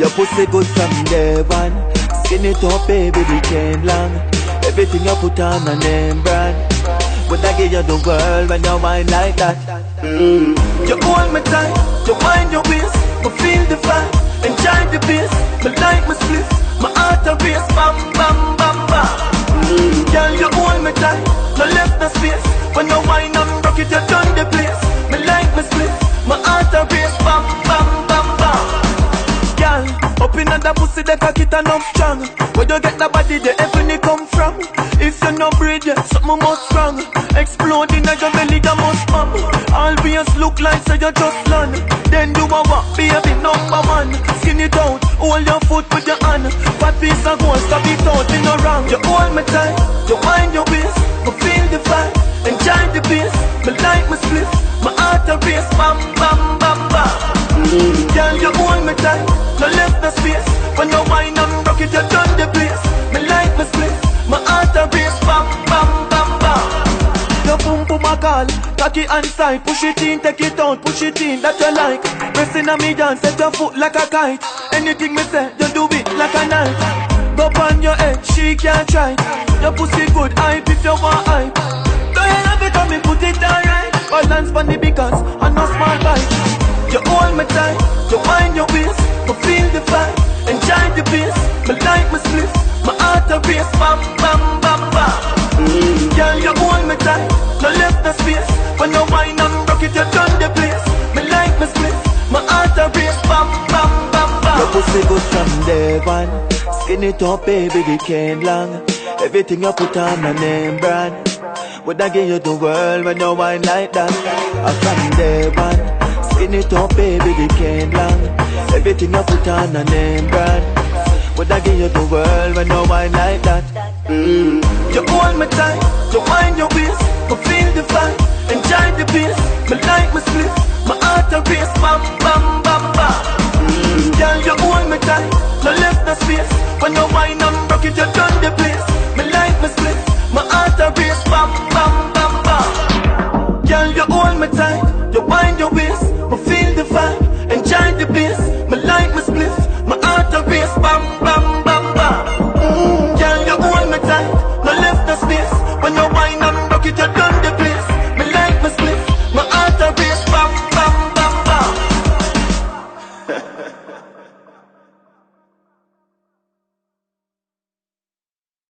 Your pussy good from day one. Skin it up, baby, weekend long. Everything you put on a name brand. Would I give you the world when you wine like that? You hold me tight, you wind your waist. Me feel the vibe, enjoy the bass. Me like my split, my heart a race. Bam, bam, bam, bam. Girl, you hold me tight, no left no space. When you wine and rock it, you turn the place. Me like my split, my heart a race. Bam, bam, bam, bam. Girl, up in the pussy, the cock it enough strong. Where you get the body, the heaven it come from. If you no breed, yeah, something must strong. Exploding at your belly, that must pop. Always look like so you just land. Then do a walk, baby, number one. Skin it out, hold your foot with your hand. Fat piece of gold, stop it out, in no wrong. You hold me tight, you wind your waist. Me feel the vibe, enjoy the bass. Me like my split, my heart a race. Bam, bam, bam, bam. Girl, you hold me tight, no left no space. When you wine and rock it, you turn the place. Me like my split, my heart a race. Bam, bam, bam, bam. Your boom boom a call, cocky and side. Push it in, take it out, push it in, that you like. Pressing on me down, set your foot like a kite. Anything me say, you do it like a knife. Go on your head, she can't try. Your pussy good, hype if you want hype. Do you love it, come and put it alright. Balance funny because I'm no small bite. You hold me tight, you wind your waist. Me feel the vibe, enjoy the bass. Me like my split, my heart a race. Bam, bam, bam, bam. Girl, you hold me tight, no left no space. When you wine and rock it, you turn the place. Me like my split, my heart a race. Bam, bam, bam, bam. Your pussy good from day one. Skin it up, baby, weekend long. Everything you put on a name brand. Would I give you the world when you wine like that? From day one. Skin it up, baby, weekend long. Everything you put on a name brand. Would I give you the world when you wine like that? You hold me tight, you wind your waist. Me feel the vibe, enjoy the bass. Me like my split, my heart a race. Bam, bam, bam, bam. Girl, you hold me tight, no left no space. When you wine and rock it, you turn the place.